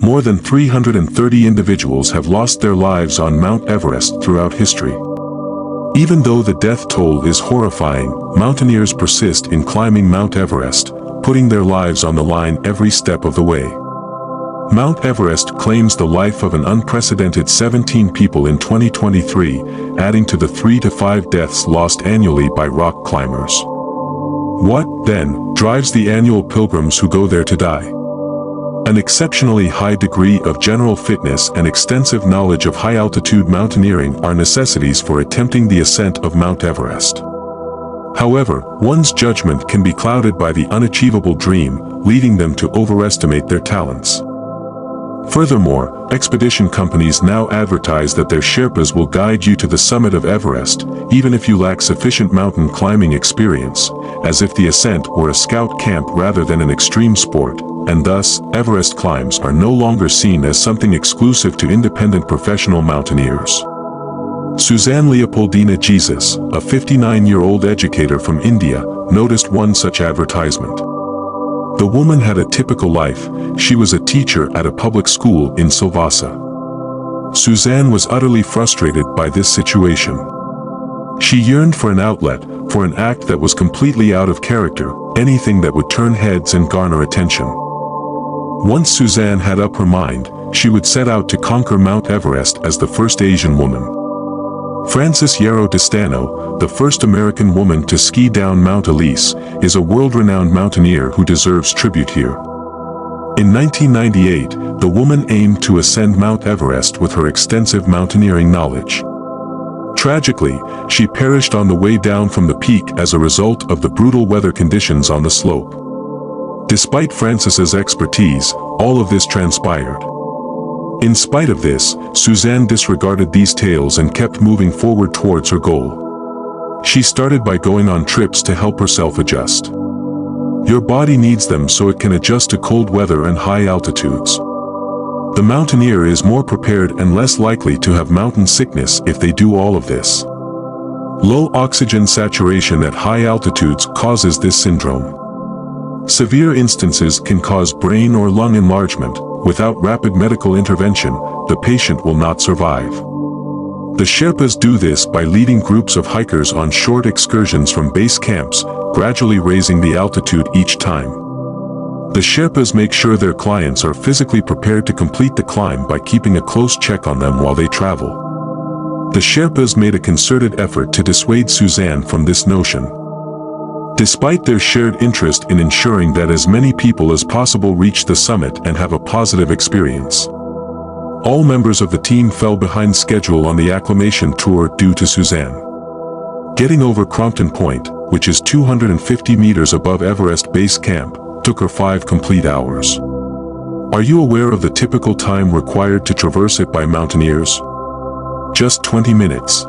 More than 330 individuals have lost their lives on Mount Everest throughout history. Even though the death toll is horrifying, mountaineers persist in climbing Mount Everest, putting their lives on the line every step of the way. Mount Everest claims the life of an unprecedented 17 people in 2023, adding to the 3 to 5 deaths lost annually by rock climbers. What, then, drives the annual pilgrims who go there to die? An exceptionally high degree of general fitness and extensive knowledge of high-altitude mountaineering are necessities for attempting the ascent of Mount Everest. However, one's judgment can be clouded by the unachievable dream, leading them to overestimate their talents. Furthermore, expedition companies now advertise that their Sherpas will guide you to the summit of Everest, even if you lack sufficient mountain climbing experience, as if the ascent were a scout camp rather than an extreme sport, and thus, Everest climbs are no longer seen as something exclusive to independent professional mountaineers. Suzanne Leopoldina Jesus, a 59-year-old educator from India, noticed one such advertisement. The woman had a typical life. She was a teacher at a public school in Silvassa. Suzanne was utterly frustrated by this situation. She yearned for an outlet, for an act that was completely out of character, anything that would turn heads and garner attention. Once Suzanne had up her mind, she would set out to conquer Mount Everest as the first Asian woman. Frances Yarrow Destano, the first American woman to ski down Mount Elise, is a world-renowned mountaineer who deserves tribute here. In 1998, the woman aimed to ascend Mount Everest with her extensive mountaineering knowledge. Tragically, she perished on the way down from the peak as a result of the brutal weather conditions on the slope. Despite Frances's expertise, all of this transpired. In spite of this, Suzanne disregarded these tales and kept moving forward towards her goal. She started by going on trips to help herself adjust. Your body needs them so it can adjust to cold weather and high altitudes. The mountaineer is more prepared and less likely to have mountain sickness if they do all of this. Low oxygen saturation at high altitudes causes this syndrome. Severe instances can cause brain or lung enlargement. Without rapid medical intervention, the patient will not survive. The Sherpas do this by leading groups of hikers on short excursions from base camps, gradually raising the altitude each time. The Sherpas make sure their clients are physically prepared to complete the climb by keeping a close check on them while they travel. The Sherpas made a concerted effort to dissuade Suzanne from this notion. Despite their shared interest in ensuring that as many people as possible reach the summit and have a positive experience, all members of the team fell behind schedule on the acclimation tour due to Suzanne. Getting over Crompton Point, which is 250 meters above Everest Base Camp, took her 5 complete hours. Are you aware of the typical time required to traverse it by mountaineers? Just 20 minutes.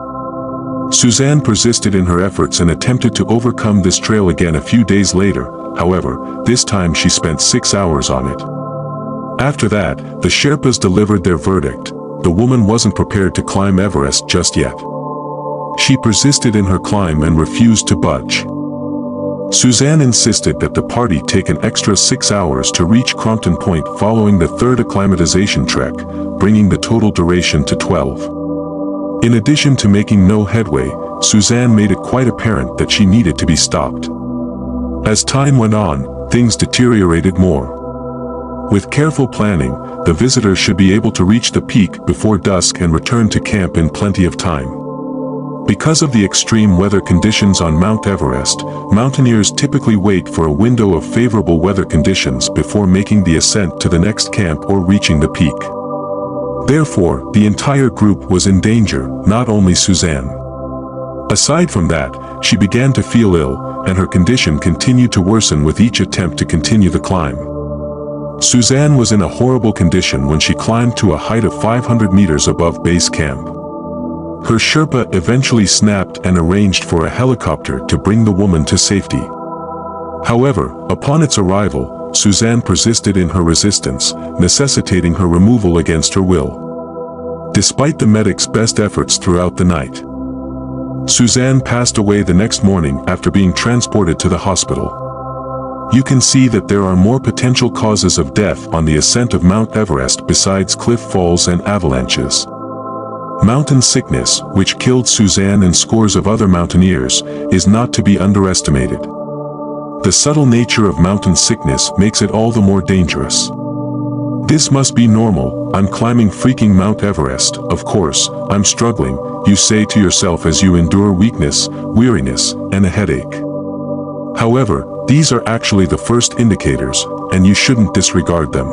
Suzanne persisted in her efforts and attempted to overcome this trail again a few days later. However, this time she spent 6 hours on it. After that, the Sherpas delivered their verdict. The woman wasn't prepared to climb Everest just yet. She persisted in her climb and refused to budge. Suzanne insisted that the party take an extra 6 hours to reach Crompton Point following the 3rd acclimatization trek, bringing the total duration to 12. In addition to making no headway, Suzanne made it quite apparent that she needed to be stopped. As time went on, things deteriorated more. With careful planning, the visitors should be able to reach the peak before dusk and return to camp in plenty of time. Because of the extreme weather conditions on Mount Everest, mountaineers typically wait for a window of favorable weather conditions before making the ascent to the next camp or reaching the peak. Therefore, the entire group was in danger, not only Suzanne. Aside from that, she began to feel ill, and her condition continued to worsen with each attempt to continue the climb. Suzanne was in a horrible condition when she climbed to a height of 500 meters above base camp. Her Sherpa eventually snapped and arranged for a helicopter to bring the woman to safety. However, upon its arrival, Suzanne persisted in her resistance, necessitating her removal against her will. Despite the medics' best efforts throughout the night, Suzanne passed away the next morning after being transported to the hospital. You can see that there are more potential causes of death on the ascent of Mount Everest besides cliff falls and avalanches. Mountain sickness, which killed Suzanne and scores of other mountaineers, is not to be underestimated. The subtle nature of mountain sickness makes it all the more dangerous. This must be normal. I'm climbing freaking Mount Everest, of course, I'm struggling, you say to yourself as you endure weakness, weariness, and a headache. However, these are actually the first indicators, and you shouldn't disregard them.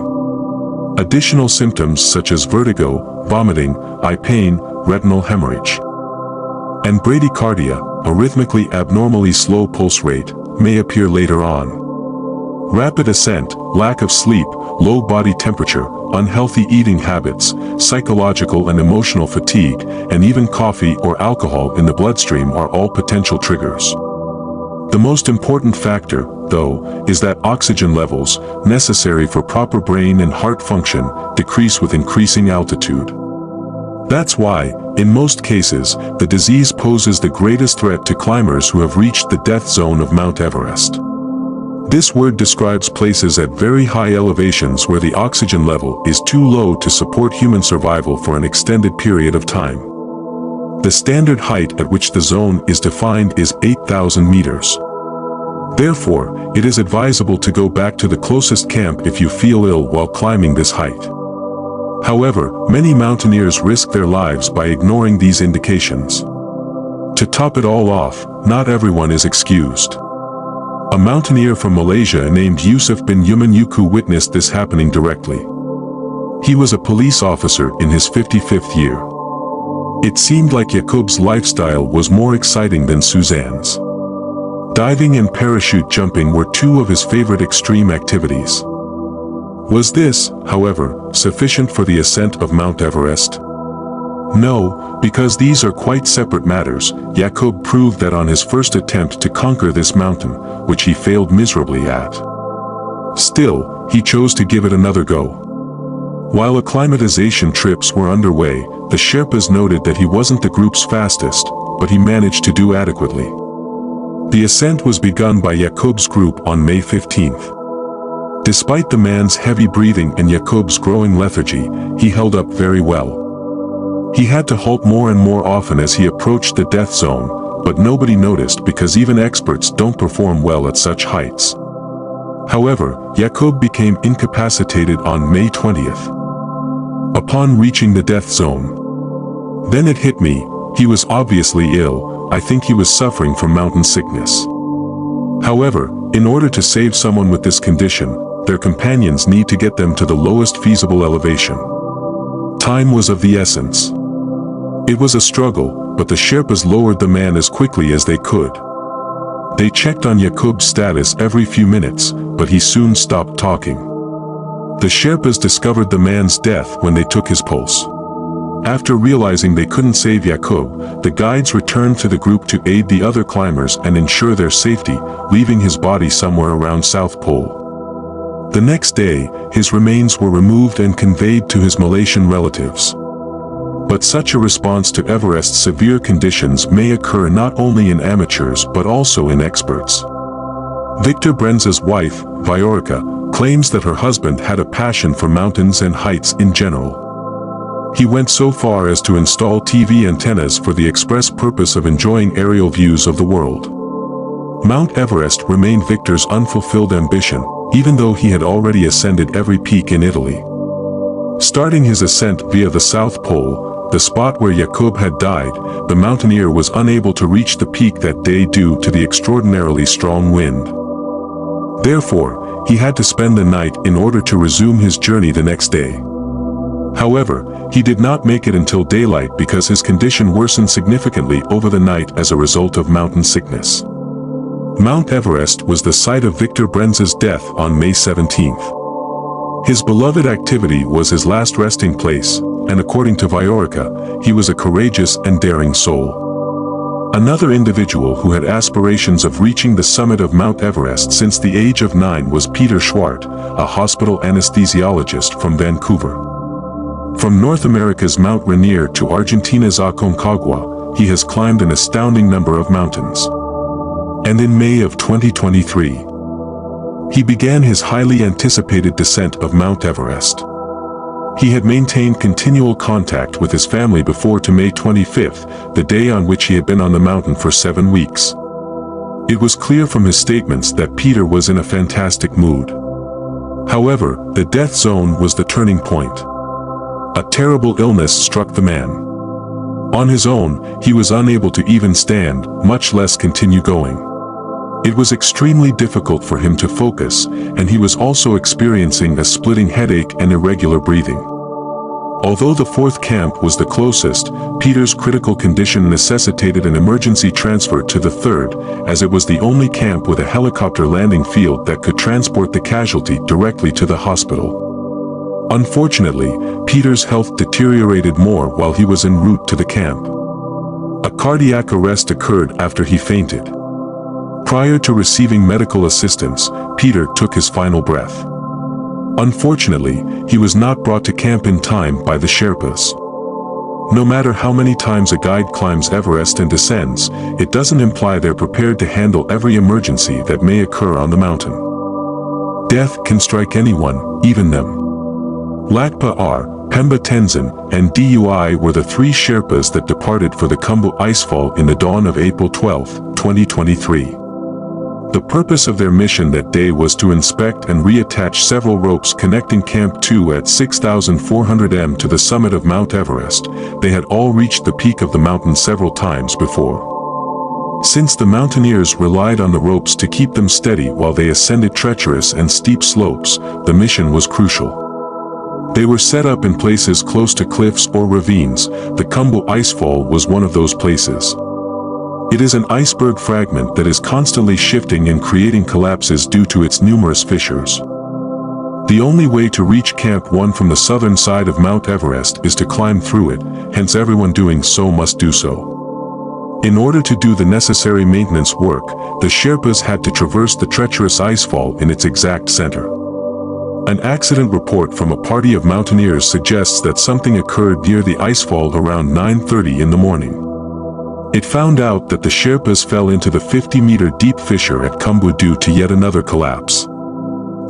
Additional symptoms such as vertigo, vomiting, eye pain, retinal hemorrhage, and bradycardia, a rhythmically abnormally slow pulse rate, may appear later on. Rapid ascent, lack of sleep, low body temperature, unhealthy eating habits, psychological and emotional fatigue, and even coffee or alcohol in the bloodstream are all potential triggers. The most important factor, though, is that oxygen levels, necessary for proper brain and heart function, decrease with increasing altitude. That's why, in most cases, the disease poses the greatest threat to climbers who have reached the death zone of Mount Everest. This word describes places at very high elevations where the oxygen level is too low to support human survival for an extended period of time. The standard height at which the zone is defined is 8,000 meters. Therefore, it is advisable to go back to the closest camp if you feel ill while climbing this height. However, many mountaineers risk their lives by ignoring these indications. To top it all off, not everyone is excused. A mountaineer from Malaysia named Yusuf bin Yuman Yuku witnessed this happening directly. He was a police officer in his 55th year. It seemed like Yaqub's lifestyle was more exciting than Suzanne's. Diving and parachute jumping were two of his favorite extreme activities. Was this, however, sufficient for the ascent of Mount Everest? No, because these are quite separate matters. Yaqub proved that on his first attempt to conquer this mountain, which he failed miserably at. Still, he chose to give it another go. While acclimatization trips were underway, the Sherpas noted that he wasn't the group's fastest, but he managed to do adequately. The ascent was begun by Yaqub's group on May 15th. Despite the man's heavy breathing and Yaqub's growing lethargy, he held up very well. He had to halt more and more often as he approached the death zone, but nobody noticed because even experts don't perform well at such heights. However, Yaqub became incapacitated on May 20th. Upon reaching the death zone. Then it hit me, he was obviously ill. I think he was suffering from mountain sickness. However, in order to save someone with this condition, their companions need to get them to the lowest feasible elevation. Time was of the essence. It was a struggle, but the Sherpas lowered the man as quickly as they could. They checked on Yaqub's status every few minutes, but he soon stopped talking. The Sherpas discovered the man's death when they took his pulse. After realizing they couldn't save Yaqub, the guides returned to the group to aid the other climbers and ensure their safety, leaving his body somewhere around South Pole. The next day, his remains were removed and conveyed to his Malaysian relatives. But such a response to Everest's severe conditions may occur not only in amateurs but also in experts. Victor Brenza's wife, Viorica, claims that her husband had a passion for mountains and heights in general. He went so far as to install TV antennas for the express purpose of enjoying aerial views of the world. Mount Everest remained Victor's unfulfilled ambition, even though he had already ascended every peak in Italy. Starting his ascent via the South Pole, the spot where Yaqub had died, the mountaineer was unable to reach the peak that day due to the extraordinarily strong wind. Therefore, he had to spend the night in order to resume his journey the next day. However, he did not make it until daylight because his condition worsened significantly over the night as a result of mountain sickness. Mount Everest was the site of Victor Brenza's death on May 17th. His beloved activity was his last resting place, and according to Viorica, he was a courageous and daring soul. Another individual who had aspirations of reaching the summit of Mount Everest since the age of 9 was Peter Schwart, a hospital anesthesiologist from Vancouver. From North America's Mount Rainier to Argentina's Aconcagua, he has climbed an astounding number of mountains. And in May of 2023, He began his highly anticipated descent of Mount Everest. He had maintained continual contact with his family before to May 25th, the day on which he had been on the mountain for 7 weeks. It was clear from his statements that Peter was in a fantastic mood. However, the death zone was the turning point. A terrible illness struck the man. On his own, he was unable to even stand, much less continue going. It was extremely difficult for him to focus, and he was also experiencing a splitting headache and irregular breathing. Although the fourth camp was the closest, Peter's critical condition necessitated an emergency transfer to the third, as it was the only camp with a helicopter landing field that could transport the casualty directly to the hospital. Unfortunately, Peter's health deteriorated more while he was en route to the camp. A cardiac arrest occurred after he fainted. Prior to receiving medical assistance, Peter took his final breath. Unfortunately, he was not brought to camp in time by the Sherpas. No matter how many times a guide climbs Everest and descends, it doesn't imply they're prepared to handle every emergency that may occur on the mountain. Death can strike anyone, even them. Lakpa R, Pemba Tenzin, and Dui were the 3 Sherpas that departed for the Khumbu Icefall in the dawn of April 12, 2023. The purpose of their mission that day was to inspect and reattach several ropes connecting Camp 2 at 6,400 m to the summit of Mount Everest. They had all reached the peak of the mountain several times before. Since the mountaineers relied on the ropes to keep them steady while they ascended treacherous and steep slopes, the mission was crucial. They were set up in places close to cliffs or ravines. The Khumbu Icefall was one of those places. It is an iceberg fragment that is constantly shifting and creating collapses due to its numerous fissures. The only way to reach Camp 1 from the southern side of Mount Everest is to climb through it, hence everyone doing so must do so. In order to do the necessary maintenance work, the Sherpas had to traverse the treacherous icefall in its exact center. An accident report from a party of mountaineers suggests that something occurred near the icefall around 9:30 in the morning. It found out that the Sherpas fell into the 50-meter deep fissure at Khumbu due to yet another collapse.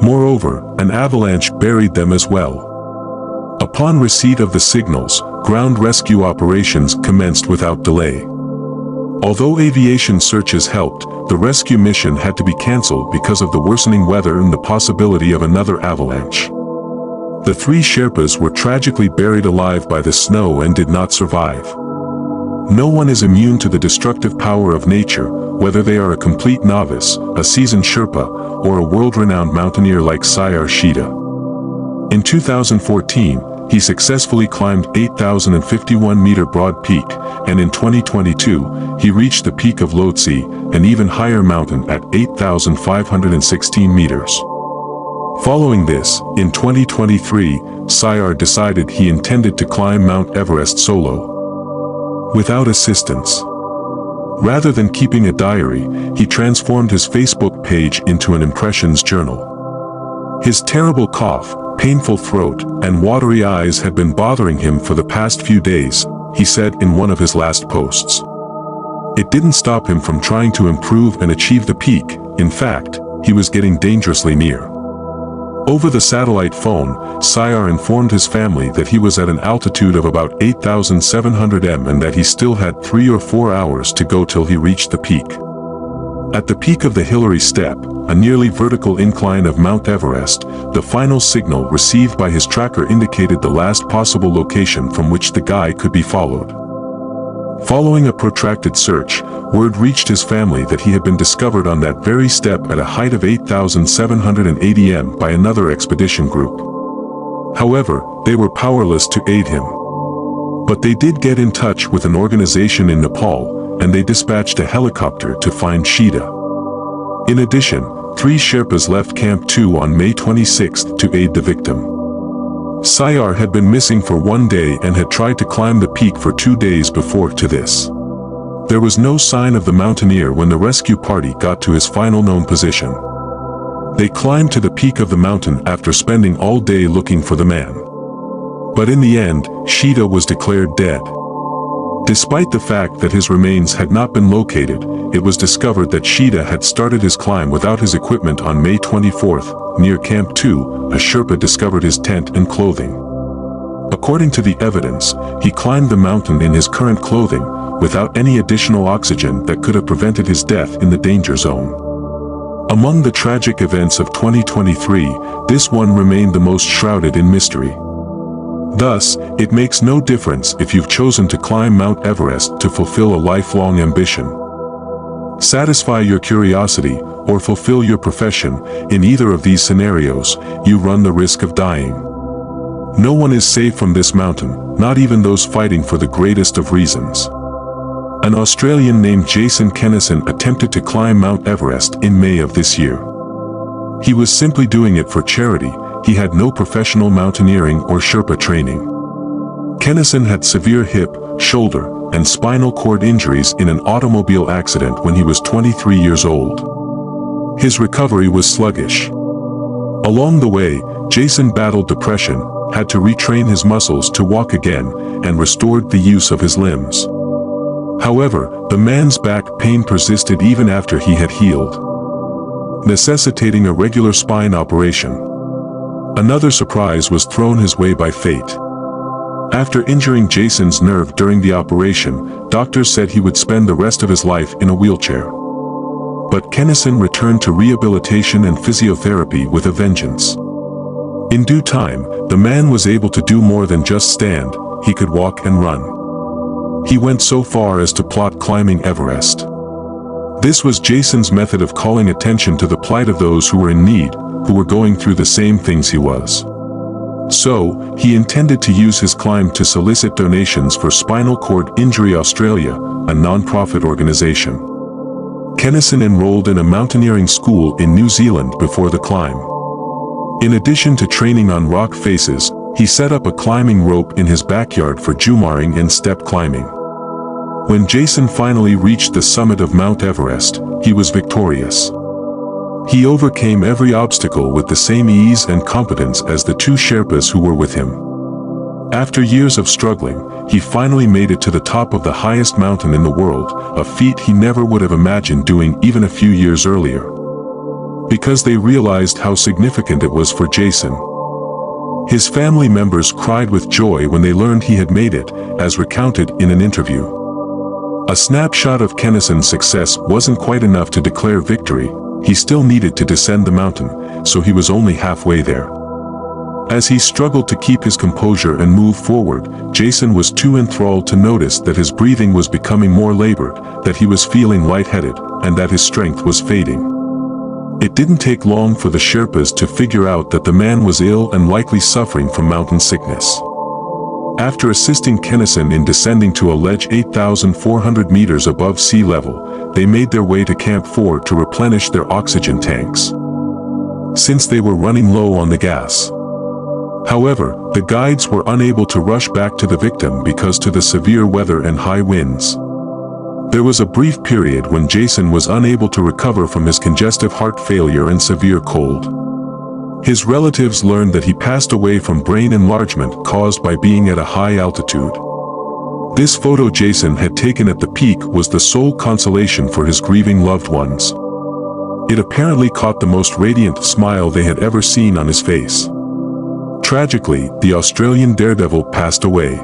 Moreover, an avalanche buried them as well. Upon receipt of the signals, ground rescue operations commenced without delay. Although aviation searches helped, the rescue mission had to be cancelled because of the worsening weather and the possibility of another avalanche. The 3 Sherpas were tragically buried alive by the snow and did not survive. No one is immune to the destructive power of nature, whether they are a complete novice, a seasoned Sherpa, or a world-renowned mountaineer like Sayar Shida. In 2014, he successfully climbed 8,051-meter Broad Peak, and in 2022, he reached the peak of Lhotse, an even higher mountain at 8,516 meters. Following this, in 2023, Sayar decided he intended to climb Mount Everest solo, without assistance. Rather than keeping a diary, he transformed his Facebook page into an impressions journal. His terrible cough, painful throat, and watery eyes had been bothering him for the past few days, he said in one of his last posts. It didn't stop him from trying to improve and achieve the peak. In fact, he was getting dangerously near. Over the satellite phone, Sayar informed his family that he was at an altitude of about 8,700 m and that he still had 3 or 4 hours to go till he reached the peak. At the peak of the Hillary Step, a nearly vertical incline of Mount Everest, the final signal received by his tracker indicated the last possible location from which the guy could be followed. Following a protracted search, word reached his family that he had been discovered on that very step at a height of 8,780 m by another expedition group. However, they were powerless to aid him. But they did get in touch with an organization in Nepal, and they dispatched a helicopter to find Shida. In addition, 3 Sherpas left Camp 2 on May 26 to aid the victim. Sayar had been missing for 1 day and had tried to climb the peak for 2 days before to this. There was no sign of the mountaineer when the rescue party got to his final known position. They climbed to the peak of the mountain after spending all day looking for the man. But in the end, Shida was declared dead. Despite the fact that his remains had not been located, it was discovered that Shida had started his climb without his equipment on May 24. Near Camp 2, a Sherpa discovered his tent and clothing. According to the evidence, he climbed the mountain in his current clothing, without any additional oxygen that could have prevented his death in the danger zone. Among the tragic events of 2023, this one remained the most shrouded in mystery. Thus, it makes no difference if you've chosen to climb Mount Everest to fulfill a lifelong ambition. Satisfy your curiosity, or fulfill your profession, in either of these scenarios, you run the risk of dying. No one is safe from this mountain, not even those fighting for the greatest of reasons. An Australian named Jason Kennison attempted to climb Mount Everest in May of this year. He was simply doing it for charity. He had no professional mountaineering or Sherpa training. Kennison had severe hip, shoulder, and spinal cord injuries in an automobile accident when he was 23 years old. His recovery was sluggish. Along the way, Jason battled depression, had to retrain his muscles to walk again, and restored the use of his limbs. However, the man's back pain persisted even after he had healed, necessitating a regular spine operation. Another surprise was thrown his way by fate. After injuring Jason's nerve during the operation, doctors said he would spend the rest of his life in a wheelchair. But Kennison returned to rehabilitation and physiotherapy with a vengeance. In due time, the man was able to do more than just stand, he could walk and run. He went so far as to plot climbing Everest. This was Jason's method of calling attention to the plight of those who were in need, who were going through the same things he was. So, he intended to use his climb to solicit donations for Spinal Cord Injury Australia, a non-profit organization. Kennison enrolled in a mountaineering school in New Zealand before the climb. In addition to training on rock faces, he set up a climbing rope in his backyard for jumaring and step climbing. When Jason finally reached the summit of Mount Everest, he was victorious. He overcame every obstacle with the same ease and competence as the two Sherpas who were with him. After years of struggling, he finally made it to the top of the highest mountain in the world, a feat he never would have imagined doing even a few years earlier. Because they realized how significant it was for Jason. His family members cried with joy when they learned he had made it, as recounted in an interview. A snapshot of Kennison's success wasn't quite enough to declare victory. He still needed to descend the mountain, so he was only halfway there. As he struggled to keep his composure and move forward, Jason was too enthralled to notice that his breathing was becoming more labored, that he was feeling lightheaded, and that his strength was fading. It didn't take long for the Sherpas to figure out that the man was ill and likely suffering from mountain sickness. After assisting Kennison in descending to a ledge 8,400 meters above sea level, they made their way to Camp 4 to replenish their oxygen tanks, since they were running low on the gas. However, the guides were unable to rush back to the victim because of the severe weather and high winds. There was a brief period when Jason was unable to recover from his congestive heart failure and severe cold. His relatives learned that he passed away from brain enlargement caused by being at a high altitude. This photo Jason had taken at the peak was the sole consolation for his grieving loved ones. It apparently caught the most radiant smile they had ever seen on his face. Tragically, the Australian daredevil passed away.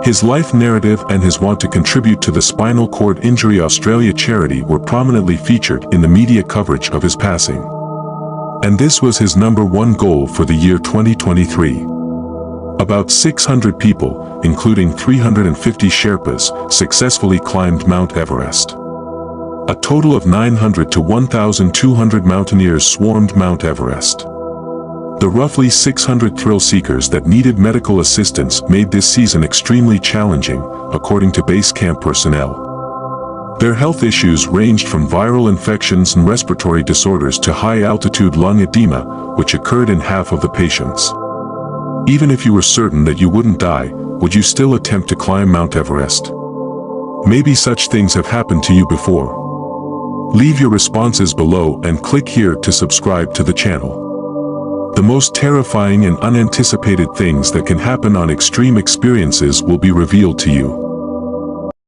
His life narrative and his want to contribute to the Spinal Cord Injury Australia charity were prominently featured in the media coverage of his passing. And this was his #1 goal for the year 2023. About 600 people, including 350 Sherpas, successfully climbed Mount Everest. A total of 900 to 1,200 mountaineers swarmed Mount Everest. The roughly 600 thrill seekers that needed medical assistance made this season extremely challenging, according to base camp personnel. Their health issues ranged from viral infections and respiratory disorders to high-altitude lung edema, which occurred in half of the patients. Even if you were certain that you wouldn't die, would you still attempt to climb Mount Everest? Maybe such things have happened to you before. Leave your responses below and click here to subscribe to the channel. The most terrifying and unanticipated things that can happen on extreme experiences will be revealed to you.